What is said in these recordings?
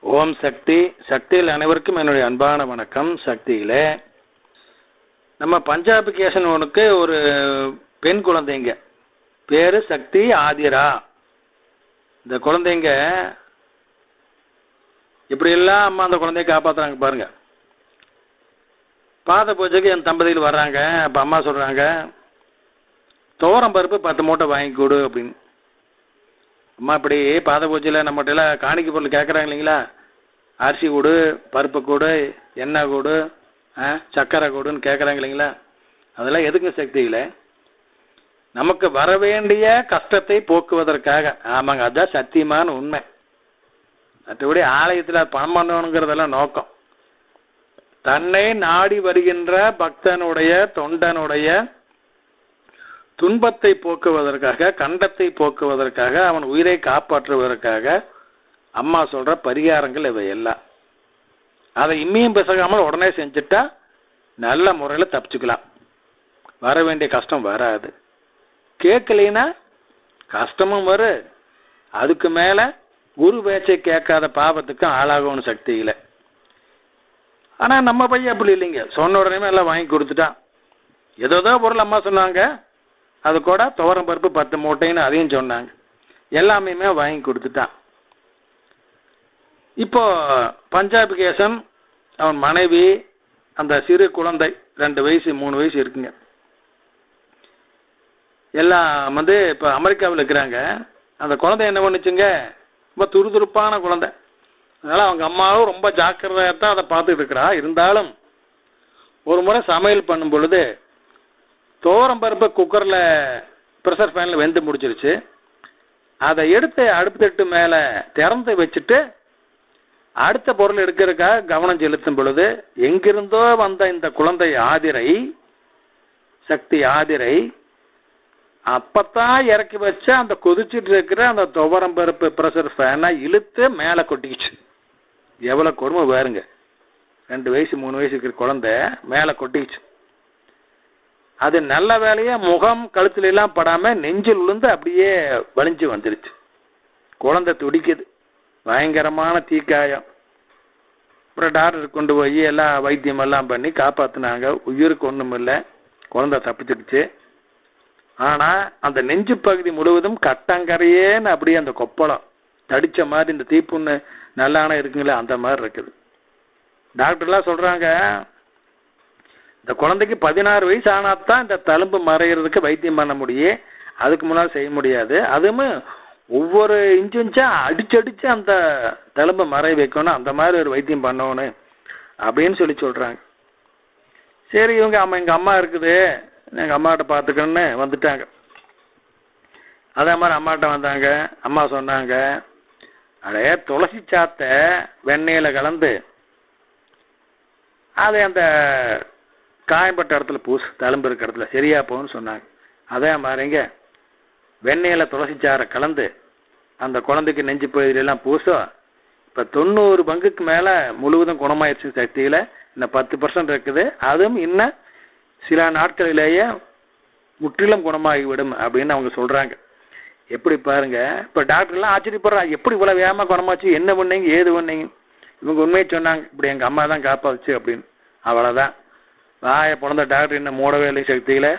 ஓம் சக்தி. சக்தியில் அனைவருக்கும் என்னுடைய அன்பான வணக்கம். சக்தியில் நம்ம பஞ்சாப் கேசனுக்கு ஒரு பெண் குழந்தைங்க பேர் சக்தி ஆதிரா. இந்த குழந்தைங்க இப்படியெல்லாம் அம்மா அந்த குழந்தைய காப்பாற்றுறாங்க பாருங்க. பாத பூஜைக்கு என் தம்பதியில் வர்றாங்க. அப்போ அம்மா சொல்கிறாங்க, துவரம் பருப்பு 10 மூட்டை வாங்கி கொடு அப்படின்னு. அம்மா இப்படி பாத பூஜையில் நம்மகிட்ட எல்லாம் காணிக்கை பொருள் கேட்குறாங்க இல்லைங்களா, அரிசி கொடு, பருப்பு கொடு, எண்ணெய் கொடு, சர்க்கரை கொடுன்னு கேட்குறாங்க இல்லைங்களா. அதெல்லாம் எதுக்கு சக்தியில் நமக்கு வர வேண்டிய கஷ்டத்தை போக்குவதற்காக. ஆமாங்க, அதுதான் சத்தியமான உண்மை. மற்றபடி ஆலயத்தில் பணம் பண்ணணுங்கிறதெல்லாம் நோக்கம். தன்னை நாடி வருகின்ற பக்தனுடைய தொண்டனுடைய துன்பத்தை போக்குவதற்காக, கண்டத்தை போக்குவதற்காக, அவன் உயிரை காப்பாற்றுவதற்காக அம்மா சொல்கிற பரிகாரங்கள் இவையெல்லாம். அதை இம்மியும் பேசாமல் உடனே செஞ்சுட்டா நல்ல முறையில் தப்பிச்சுக்கலாம். வர வேண்டிய கஷ்டம் வராது. கேட்கலைன்னா கஷ்டமும் வரும். அதுக்கு மேலே குரு பேச்சை கேட்காத பாவத்துக்கும் ஆளாகணும் சக்தியில். ஆனால் நம்ம பையன் அப்படி இல்லைங்க. சொன்ன உடனே எல்லாம் வாங்கி கொடுத்துட்டான். ஏதோ பொருள் அம்மா சொன்னாங்க, அது கூட துவரம் பருப்பு 10 மூட்டைன்னு அதையும் சொன்னாங்க. எல்லாமே வாங்கி கொடுத்துட்டான். இப்போ பஞ்சாப் கேசன், அவன் மனைவி, அந்த சிறு குழந்தை 2 வயசு 3 வயசு இருக்குங்க, எல்லாம் இப்போ அமெரிக்காவில் இருக்கிறாங்க. அந்த குழந்தை என்ன பண்ணுச்சுங்க, ரொம்ப துருதுருப்பான குழந்தை. அதனால் அவங்க அம்மாவும் ரொம்ப ஜாக்கிரதையாக தான் அதை பார்த்துட்டு இருக்கிறா. இருந்தாலும் ஒரு முறை சமையல் பண்ணும் பொழுது துவரம் பருப்பு குக்கரில் ப்ரெஷர் ஃபேனில் வெந்து முடிச்சிருச்சு. அதை எடுத்து அடுப்பு தட்டு மேலே திறந்து வச்சுட்டு அடுத்த பொருள் எடுக்கிறதுக்காக கவனம் செலுத்தும் பொழுது எங்கிருந்தோ வந்த இந்த குழந்தை ஆதிரை, சக்தி ஆதிரை, அப்பத்தான் இறக்கி வச்ச அந்த கொதிச்சுட்டு இருக்கிற அந்த துவரம் பருப்பு ப்ரெஷர் ஃபேனை இழுத்து மேலே கொட்டிக்கிச்சு. எவ்வளோ கொடுமை பாருங்க. 2 வயசு 3 வயசு இருக்கிற குழந்தை மேலே கொட்டிக்கிச்சு. அது நல்ல வேலையாக முகம் கழுத்துலாம் படாமல் நெஞ்சில் விழுந்து அப்படியே வலிஞ்சு வந்துருச்சு. குழந்தை துடிக்குது, பயங்கரமான தீக்காயம். அப்புறம் டாக்டருக்கு கொண்டு போய் எல்லாம் வைத்தியமெல்லாம் பண்ணி காப்பாற்றினாங்க. உயிருக்கு ஒன்றும் இல்லை, குழந்தை தப்பிச்சிடுச்சு. ஆனால் அந்த நெஞ்சு பகுதி முழுவதும் கட்டங்கரையேன்னு அப்படியே அந்த கொப்பளம் தடித்த மாதிரி, இந்த தீப்புண்ணு நல்லான இருக்குங்களே அந்த மாதிரி இருக்குது. டாக்டர்லாம் சொல்கிறாங்க, இந்த குழந்தைக்கு 16 வயசு ஆனால் தான் இந்த தழும்பு மறைகிறதுக்கு வைத்தியம் பண்ண முடியும், அதுக்கு முன்னால் செய்ய முடியாது. அதுவும் ஒவ்வொரு இன்ச்சா அடிச்சு அந்த தழும்பை மறைய வைக்கணும், அந்த மாதிரி ஒரு வைத்தியம் பண்ணணும் அப்படின்னு சொல்கிறாங்க. சரி, எங்கள் அம்மா இருக்குது, எங்கள் அம்மாட்ட பார்த்துக்கணுன்னு வந்துட்டாங்க. அதே மாதிரி அம்மாட்ட வந்தாங்க. அம்மா சொன்னாங்க, அடைய துளசி சாத்தை வெண்ணெயில் கலந்து அதை அந்த காயம்பட்ட இடத்துல பூசு, தழும்பு இருக்கிற இடத்துல சரியா போகும்னு சொன்னாங்க. அதே மாதிரிங்க வெண்ணெயில் துளசி சாறை கலந்து அந்த குழந்தைக்கு நெஞ்சு பகுதியிலெல்லாம் பூசும். இப்போ 90 பங்குக்கு மேலே முழுவதும் குணமாயிடுச்சு சக்தியில். இன்னும் 10% இருக்குது. அதுவும் இன்னும் சில நாட்களிலேயே முற்றிலும் குணமாகிவிடும் அப்படின்னு அவங்க சொல்கிறாங்க. எப்படி பாருங்க. இப்போ டாக்டர்லாம் ஆச்சரியப்படுறாங்க, எப்படி இவ்வளோ வேகமாக குணமாச்சு, என்ன பண்ணீங்க, ஏது பண்ணீங்க. இவங்க உண்மையை சொன்னாங்க, இப்படி எங்கள் அம்மா தான் காப்பாச்சு அப்படின்னு. அவ்வளோதான், வாயை பிறந்த டாக்டர் இன்னும் மூடவே இல்லை சக்தியில்.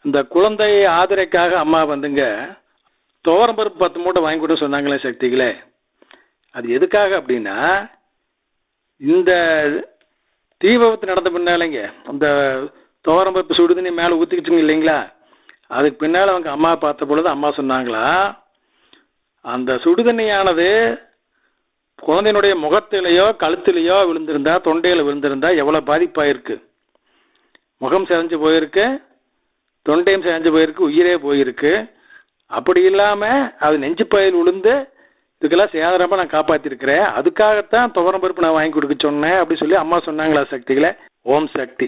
இந்த குழந்தை ஆதரைக்காக அம்மா வந்துங்க துவரம் பருப்பு 10 மூட்டை வாங்கி கொடுத்து சொன்னாங்களே சக்திகளே. அது எதுக்காக அப்படின்னா, இந்த தீ விபத்து நடந்த பின்னாலேங்க அந்த துவரம் பருப்பு சுடுதண்ணி மேலே ஊற்றிக்கிச்சுங்க இல்லைங்களா, அதுக்கு பின்னால் அவங்க அம்மா பார்த்த பொழுது அம்மா சொன்னாங்களா, அந்த சுடுதண்ணியானது குழந்தையினுடைய முகத்திலேயோ கழுத்திலேயோ விழுந்திருந்தா, தொண்டையில் விழுந்திருந்தா எவ்வளோ பாதிப்பாயிருக்கு. முகம் செஞ்சு போயிருக்கு, தொண்டையும் செஞ்சு போயிருக்கு, உயிரே போயிருக்கு. அப்படி இல்லாமல் அது நெஞ்சு பயிர் விழுந்து இதுக்கெல்லாம் சேதாரமாக நான் காப்பாற்றிருக்கிறேன். அதுக்காகத்தான் துவரம் பருப்பு நான் வாங்கி கொடுக்க சொன்னேன் அப்படி சொல்லி அம்மா சொன்னாங்களா சக்திகளை. ஓம் சக்தி.